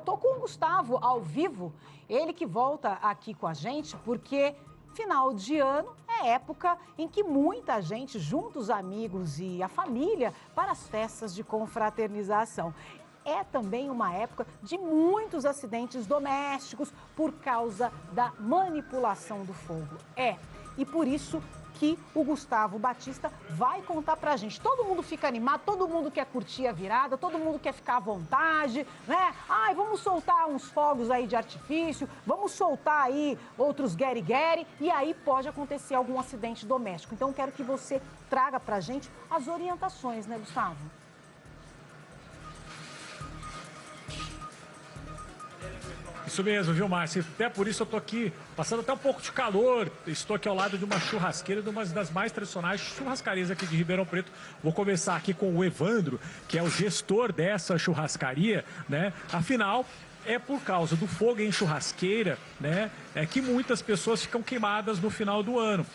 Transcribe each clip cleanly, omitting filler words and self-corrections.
tô com o Gustavo ao vivo, ele que volta aqui com a gente, porque final de ano é época em que muita gente junta os amigos e a família para as festas de confraternização. É também uma época de muitos acidentes domésticos por causa da manipulação do fogo. E por isso que o Gustavo Batista vai contar pra gente. Todo mundo fica animado, todo mundo quer curtir a virada, todo mundo quer ficar à vontade, né? Ai, vamos soltar uns fogos aí de artifício, vamos soltar aí outros gueri-gueri, e aí pode acontecer algum acidente doméstico. Então, quero que você traga pra gente as orientações, né, Gustavo? Isso mesmo, viu, Márcia? Até por isso eu tô aqui, passando até um pouco de calor. Estou aqui ao lado de uma churrasqueira, de uma das mais tradicionais churrascarias aqui de Ribeirão Preto. Vou conversar aqui com o Evandro, que é o gestor dessa churrascaria, né? Afinal, é por causa do fogo em churrasqueira, né? É que muitas pessoas ficam queimadas no final do ano.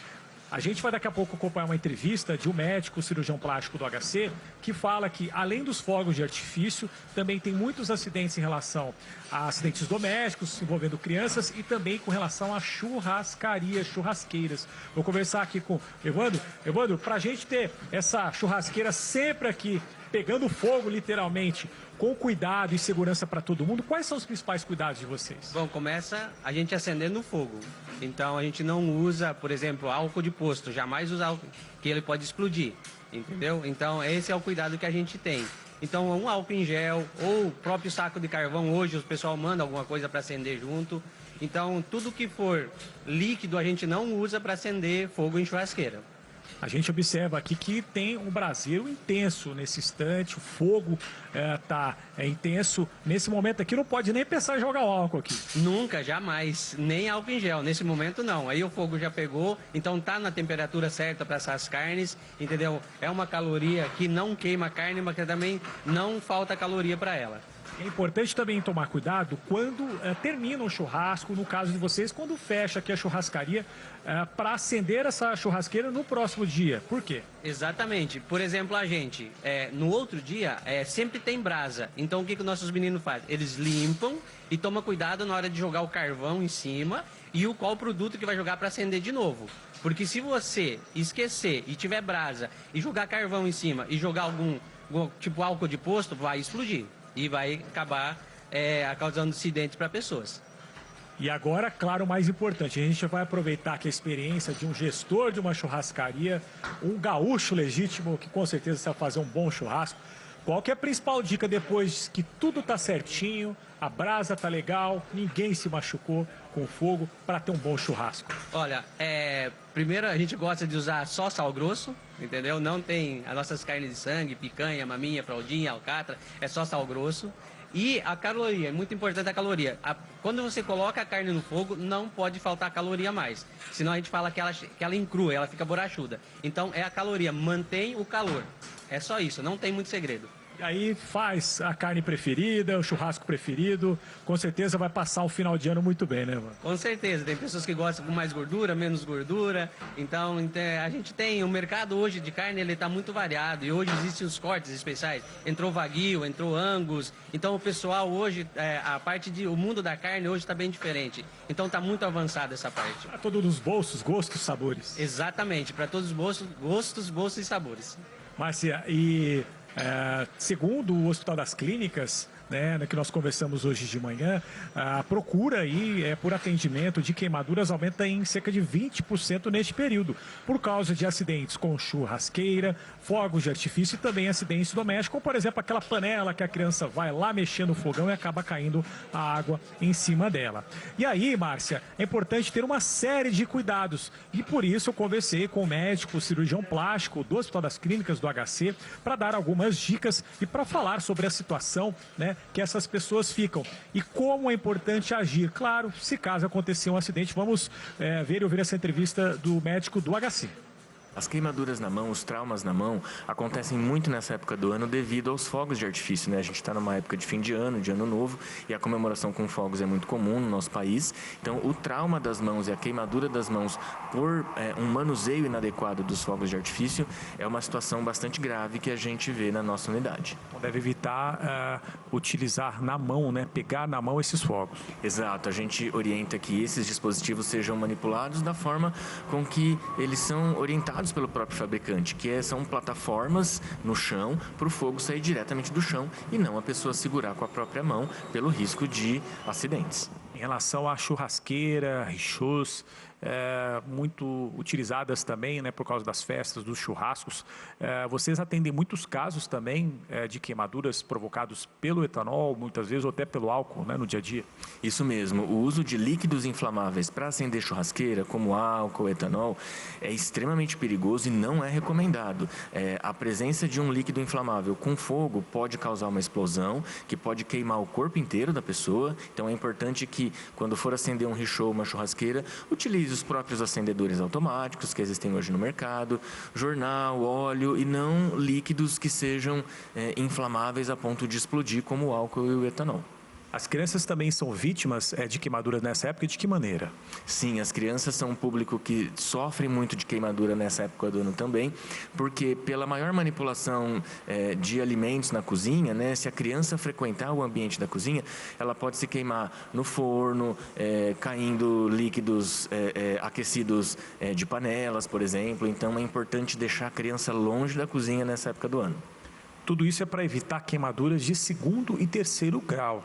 A gente vai daqui a pouco acompanhar uma entrevista de um médico cirurgião plástico do HC que fala que, além dos fogos de artifício, também tem muitos acidentes em relação a acidentes domésticos envolvendo crianças e também com relação a churrascarias, churrasqueiras. Vou conversar aqui com o Evandro. Evandro, para a gente ter essa churrasqueira sempre aqui pegando fogo, literalmente, com cuidado e segurança para todo mundo, quais são os principais cuidados de vocês? Bom, começa a gente acendendo o fogo. Então, a gente não usa, por exemplo, álcool de posto. Jamais usa álcool, que ele pode explodir, entendeu? Então, esse é o cuidado que a gente tem. Então, um álcool em gel ou o próprio saco de carvão. Hoje, o pessoal manda alguma coisa para acender junto. Então, tudo que for líquido, a gente não usa para acender fogo em churrasqueira. A gente observa aqui que tem um braseiro intenso nesse instante, o fogo tá intenso. Nesse momento aqui não pode nem pensar em jogar álcool aqui. Nunca, jamais, nem álcool em gel. Nesse momento não, aí o fogo já pegou, então tá na temperatura certa para essas carnes, entendeu? É uma caloria que não queima a carne, mas que também não falta caloria para ela. É importante também tomar cuidado quando termina o churrasco, no caso de vocês, quando fecha aqui a churrascaria, para acender essa churrasqueira no próximo dia. Por quê? Exatamente. Por exemplo, a gente, no outro dia, sempre tem brasa. Então, o que os nossos meninos fazem? Eles limpam e tomam cuidado na hora de jogar o carvão em cima e qual produto que vai jogar para acender de novo. Porque se você esquecer e tiver brasa e jogar carvão em cima e jogar algum tipo álcool de posto, vai explodir. E vai acabar causando acidentes para pessoas. E agora, claro, o mais importante, a gente vai aproveitar que a experiência de um gestor de uma churrascaria, um gaúcho legítimo, que com certeza sabe fazer um bom churrasco. Qual que é a principal dica depois que tudo tá certinho, a brasa tá legal, ninguém se machucou com o fogo, para ter um bom churrasco? Olha, primeiro a gente gosta de usar só sal grosso, entendeu? Não tem as nossas carnes de sangue, picanha, maminha, fraldinha, alcatra, é só sal grosso. E a caloria, é muito importante a caloria. Quando você coloca a carne no fogo, não pode faltar caloria mais. Senão a gente fala que ela encrua, ela fica borrachuda. Então é a caloria, mantém o calor. É só isso, não tem muito segredo. E aí faz a carne preferida, o churrasco preferido, com certeza vai passar o final de ano muito bem, né, mano? Com certeza, tem pessoas que gostam com mais gordura, menos gordura, então a gente tem, o mercado hoje de carne, ele tá muito variado, e hoje existem os cortes especiais, entrou Wagyu, entrou Angus, então o pessoal hoje, o mundo da carne hoje tá bem diferente, então tá muito avançada essa parte. Para todos os bolsos, gostos, sabores. Exatamente, para todos os gostos, bolsos e sabores. Márcia, segundo o Hospital das Clínicas, né, que nós conversamos hoje de manhã, a procura aí por atendimento de queimaduras aumenta em cerca de 20% neste período, por causa de acidentes com churrasqueira, fogos de artifício e também acidentes domésticos, como por exemplo aquela panela que a criança vai lá mexer no fogão e acaba caindo a água em cima dela. E aí, Márcia, é importante ter uma série de cuidados e por isso eu conversei com o médico, o cirurgião plástico do Hospital das Clínicas do HC para dar algumas dicas e para falar sobre a situação, né, que essas pessoas ficam e como é importante agir. Claro, se caso acontecer um acidente, vamos ver e ouvir essa entrevista do médico do HC. As queimaduras na mão, os traumas na mão, acontecem muito nessa época do ano devido aos fogos de artifício, né? A gente está numa época de fim de ano novo, e a comemoração com fogos é muito comum no nosso país. Então, o trauma das mãos e a queimadura das mãos por um manuseio inadequado dos fogos de artifício é uma situação bastante grave que a gente vê na nossa unidade. Deve evitar utilizar na mão, né? Pegar na mão esses fogos. Exato, a gente orienta que esses dispositivos sejam manipulados da forma com que eles são orientados pelo próprio fabricante, que são plataformas no chão para o fogo sair diretamente do chão e não a pessoa segurar com a própria mão pelo risco de acidentes. Em relação à churrasqueira, richôs, muito utilizadas também, né, por causa das festas, dos churrascos, vocês atendem muitos casos também de queimaduras provocados pelo etanol, muitas vezes, ou até pelo álcool, né, no dia a dia? Isso mesmo, o uso de líquidos inflamáveis para acender churrasqueira, como álcool, etanol, é extremamente perigoso e não é recomendado. A presença de um líquido inflamável com fogo pode causar uma explosão, que pode queimar o corpo inteiro da pessoa, então é importante que, quando for acender um richô, uma churrasqueira, utilize os próprios acendedores automáticos que existem hoje no mercado, jornal, óleo e não líquidos que sejam inflamáveis a ponto de explodir, como o álcool e o etanol. As crianças também são vítimas de queimaduras nessa época e de que maneira? Sim, as crianças são um público que sofre muito de queimadura nessa época do ano também, porque pela maior manipulação de alimentos na cozinha, né, se a criança frequentar o ambiente da cozinha, ela pode se queimar no forno, caindo líquidos aquecidos de panelas, por exemplo. Então é importante deixar a criança longe da cozinha nessa época do ano. Tudo isso é para evitar queimaduras de 2º e 3º grau.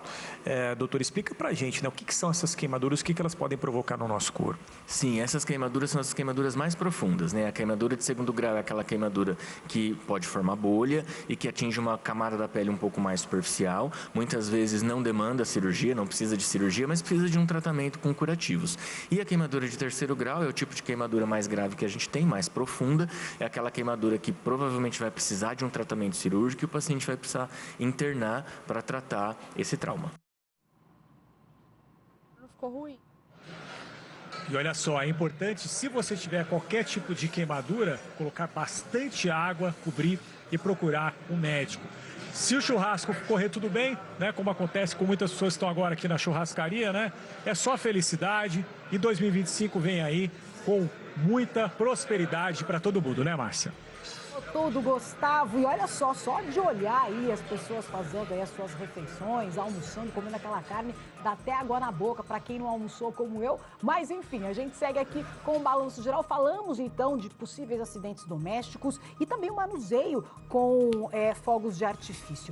Doutor, explica para a gente, né, o que são essas queimaduras, o que elas podem provocar no nosso corpo? Sim, essas queimaduras são as queimaduras mais profundas, né? A queimadura de 2º grau é aquela queimadura que pode formar bolha e que atinge uma camada da pele um pouco mais superficial. Muitas vezes não demanda cirurgia, não precisa de cirurgia, mas precisa de um tratamento com curativos. E a queimadura de 3º grau é o tipo de queimadura mais grave que a gente tem, mais profunda. É aquela queimadura que provavelmente vai precisar de um tratamento cirúrgico, que o paciente vai precisar internar para tratar esse trauma. Não ficou ruim? E olha só, é importante, se você tiver qualquer tipo de queimadura, colocar bastante água, cobrir e procurar um médico. Se o churrasco correr tudo bem, né, como acontece com muitas pessoas que estão agora aqui na churrascaria, né, é só felicidade, e 2025 vem aí com muita prosperidade para todo mundo, né, Márcia? Todo, Gustavo, e olha só de olhar aí as pessoas fazendo aí as suas refeições, almoçando, comendo aquela carne, dá até água na boca para quem não almoçou como eu, mas enfim, a gente segue aqui com o Balanço Geral, falamos então de possíveis acidentes domésticos e também o manuseio com fogos de artifício.